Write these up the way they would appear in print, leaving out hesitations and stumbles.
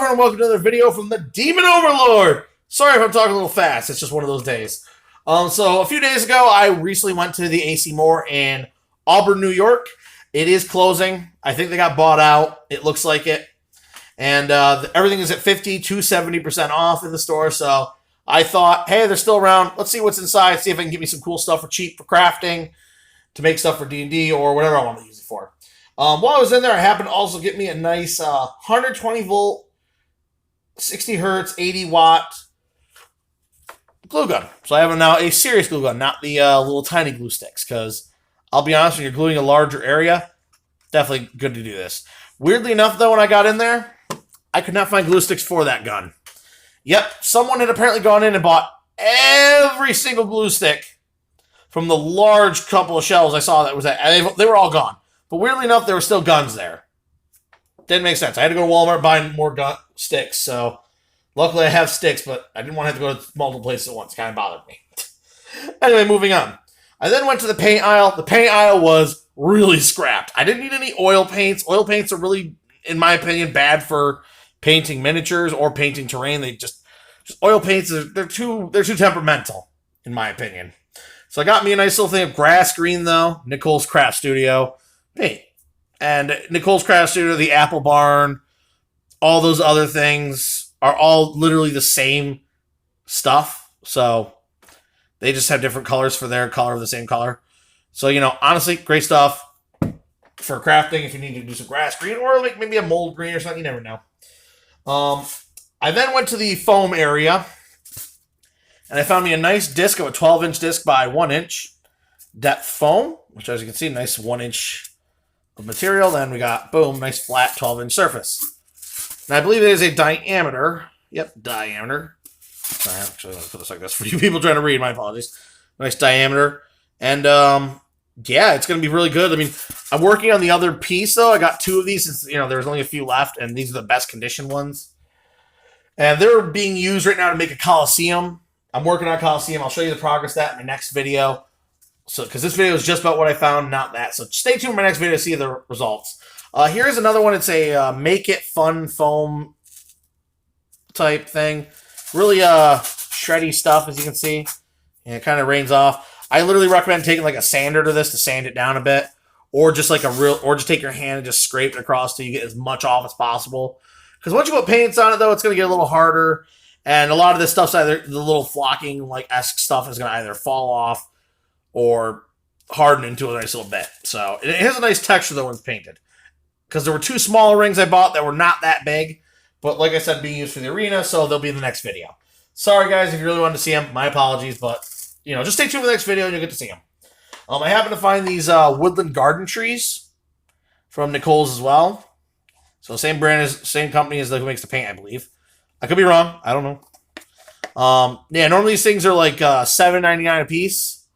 everyone, welcome to another video from the Demon Overlord. Sorry if I'm talking a little fast, it's just one of those days. So a few days ago, I recently went to the AC Moore in Auburn, New York. It is closing. I think they got bought out. It looks like it. And everything is at 50 to 70% off in the store. So I thought, hey, they're still around. Let's see what's inside. See if I can get me some cool stuff for cheap for crafting, to make stuff for D&D or whatever I want to use it for. While I was in there, I happened to also get me a nice 120 volt, 60 hertz, 80 watt glue gun. So I have now a serious glue gun, not the little tiny glue sticks, because I'll be honest, when you're gluing a larger area, definitely good to do this. Weirdly enough, though, when I got in there, I could not find glue sticks for that gun. Yep, someone had apparently gone in and bought every single glue stick from the large couple of shelves I saw that was at. They were all gone. But weirdly enough, there were still guns there. Didn't make sense. I had to go to Walmart buy more gun sticks. So luckily I have sticks, but I didn't want to have to go to multiple places at once. It kind of bothered me. Anyway, moving on. I then went to the paint aisle. The paint aisle was really scrapped. I didn't need any oil paints. Oil paints are really, in my opinion, bad for painting miniatures or painting terrain. They just oil paints, they're too temperamental, in my opinion. So I got me a nice little thing of grass green, though. Nicole's Craft Studio paint. And Nicole's Craft Studio, the Apple Barn, all those other things are all literally the same stuff. So they just have different colors for their color of the same color. So, you know, honestly, great stuff for crafting if you need to do some grass green or like maybe a mold green or something. You never know. I then went to the foam area and I found me a nice disc of a 12-inch disc by 1-inch depth foam, which, as you can see, nice 1-inch of material. Then we got, boom, nice flat 12-inch surface. And I believe it is a diameter. Yep, diameter. Sorry, actually, let me put this like this for you people trying to read. My apologies. Nice diameter. And, yeah, it's going to be really good. I mean, I'm working on the other piece, though. I got two of these since, you know, there's only a few left, and these are the best condition ones. And they're being used right now to make a Coliseum. I'm working on a Coliseum. I'll show you the progress of that in my next video. So, because this video is just about what I found, not that. So stay tuned for my next video to see the results. Here's another one. It's a Make It Fun foam type thing. Really shreddy stuff, as you can see. And it kind of rains off. I literally recommend taking like a sander to this to sand it down a bit. Or just like or just take your hand and just scrape it across till you get as much off as possible. Because once you put paints on it, though, it's going to get a little harder. And a lot of this stuff's either, the little flocking like esque stuff is going to either fall off or harden into a nice little bit. So it has a nice texture though when it's painted. Because there were two smaller rings I bought that were not that big. But like I said, being used for the arena, so they'll be in the next video. Sorry guys, if you really wanted to see them, my apologies. But, you know, just stay tuned for the next video and you'll get to see them. I happen to find these woodland garden trees from Nicole's as well. So same brand, same company as who makes the paint, I believe. I could be wrong. I don't know. Yeah, normally these things are like $7.99 a piece.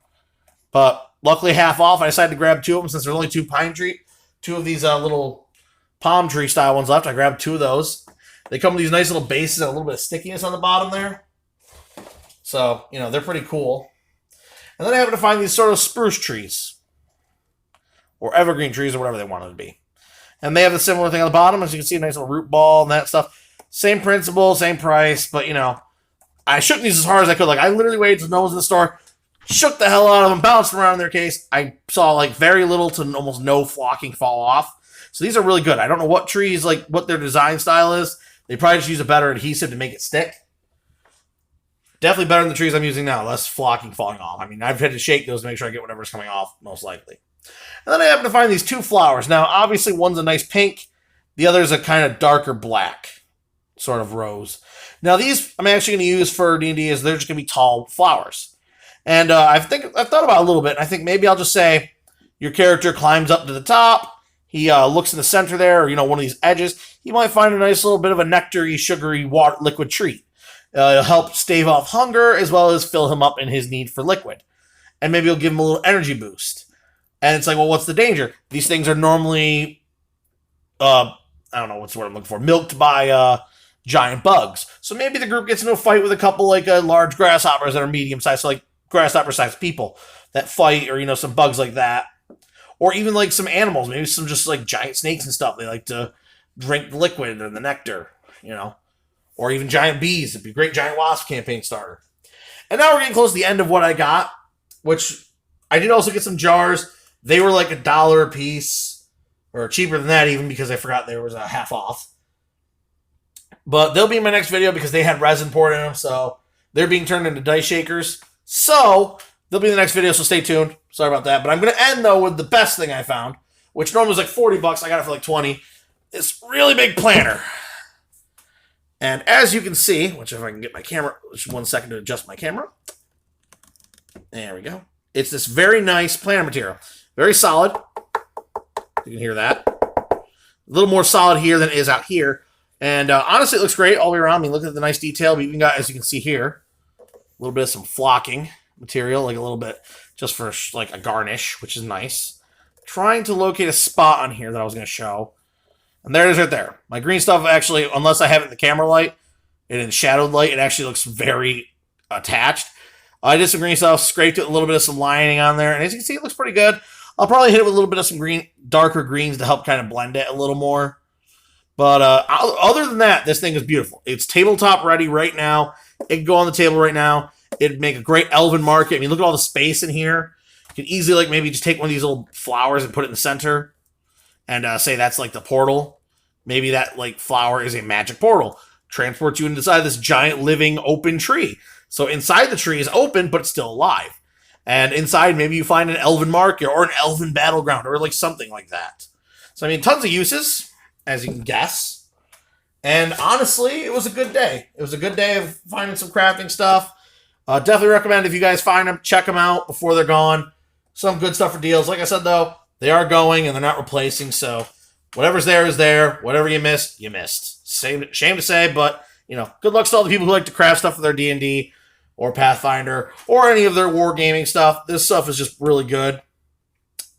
But luckily half off. I decided to grab two of them since there's only two of these little palm tree style ones left. I grabbed two of those. They come with these nice little bases and a little bit of stickiness on the bottom there. So, you know, they're pretty cool. And then I happen to find these sort of spruce trees. Or evergreen trees or whatever they want it to be. And they have a similar thing on the bottom. As you can see, a nice little root ball and that stuff. Same principle, same price. But, you know, I shook these as hard as I could. Like, I literally waited till no one was in the store. Shook the hell out of them, bounced around in their case. I saw like very little to almost no flocking fall off. So these are really good. I don't know what trees, like what their design style is. They probably just use a better adhesive to make it stick. Definitely better than the trees I'm using now. Less flocking falling off. I mean, I've had to shake those to make sure I get whatever's coming off, most likely. And then I happen to find these two flowers. Now, obviously, one's a nice pink. The other is a kind of darker black sort of rose. Now, these I'm actually going to use for D&D as they're just going to be tall flowers. And I've thought about it a little bit. I think maybe I'll just say your character climbs up to the top. He looks in the center there, or, you know, one of these edges. He might find a nice little bit of a nectary, sugary, water, liquid treat. It'll help stave off hunger as well as fill him up in his need for liquid. And maybe it'll give him a little energy boost. And it's like, well, what's the danger? These things are normally, I don't know what's the word I'm looking for, milked by giant bugs. So maybe the group gets into a fight with a couple like large grasshoppers that are medium-sized, so like grasshopper-sized people that fight, or, you know, some bugs like that. Or even like some animals, maybe some just like giant snakes and stuff. They like to drink the liquid or the nectar, you know. or even giant bees. It'd be a great giant wasp campaign starter. And now we're getting close to the end of what I got, which I did also get some jars. They were like $1 a piece, or cheaper than that even, because I forgot there was a half off. But they'll be in my next video because they had resin poured in them, so they're being turned into dice shakers. So they'll be in the next video, so stay tuned. Sorry about that. But I'm going to end, though, with the best thing I found, which normally was like $40. I got it for like 20. This really big planter. And as you can see, which if I can get my camera, just 1 second to adjust my camera. There we go. It's this very nice planter material. Very solid. You can hear that. A little more solid here than it is out here. And honestly, it looks great all the way around. I mean, look at the nice detail. We even got, as you can see here, a little bit of some flocking material, like a little bit just for like a garnish, which is nice. Trying to locate a spot on here that I was going to show. And there it is right there. My green stuff actually, unless I have it in the camera light, and in shadowed light, it actually looks very attached. I did some green stuff, scraped it, a little bit of some lining on there, and as you can see, it looks pretty good. I'll probably hit it with a little bit of some green, darker greens to help kind of blend it a little more. But other than that, this thing is beautiful. It's tabletop ready right now. It can go on the table right now. It'd make a great elven market. I mean, look at all the space in here. You can easily, like, maybe just take one of these little flowers and put it in the center and say that's, like, the portal. Maybe that, like, flower is a magic portal. Transports you inside this giant living open tree. So inside the tree is open, but it's still alive. And inside, maybe you find an elven market or an elven battleground or, like, something like that. So, I mean, tons of uses, as you can guess. And honestly, it was a good day. It was a good day of finding some crafting stuff. Definitely recommend if you guys find them, check them out before they're gone. Some good stuff for deals. Like I said, though, they are going and they're not replacing. So whatever's there is there. Whatever you missed, you missed. Shame to say, but, you know, good luck to all the people who like to craft stuff for their D&D or Pathfinder or any of their wargaming stuff. This stuff is just really good.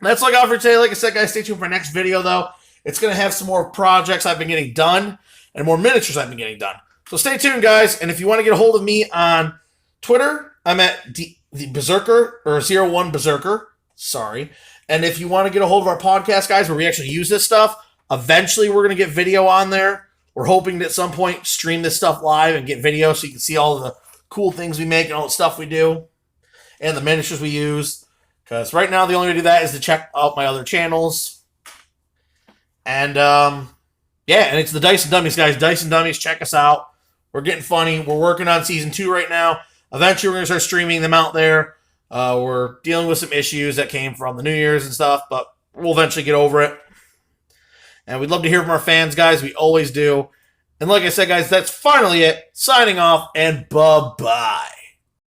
That's all I got for today. Like I said, guys, stay tuned for my next video, though. It's going to have some more projects I've been getting done and more miniatures I've been getting done. So stay tuned, guys. And if you want to get a hold of me on Twitter, I'm at the Berserker, or 01 Berserker. Sorry. And if you want to get a hold of our podcast, guys, where we actually use this stuff, eventually we're going to get video on there. We're hoping to at some point stream this stuff live and get video so you can see all the cool things we make and all the stuff we do and the miniatures we use. Because right now the only way to do that is to check out my other channels. And yeah, and it's the Dice and Dummies, guys. Dice and Dummies, check us out. We're getting funny. We're working on season 2 right now. Eventually, we're going to start streaming them out there. We're dealing with some issues that came from the New Year's and stuff, but we'll eventually get over it. And we'd love to hear from our fans, guys. We always do. And like I said, guys, that's finally it. Signing off, and bye-bye.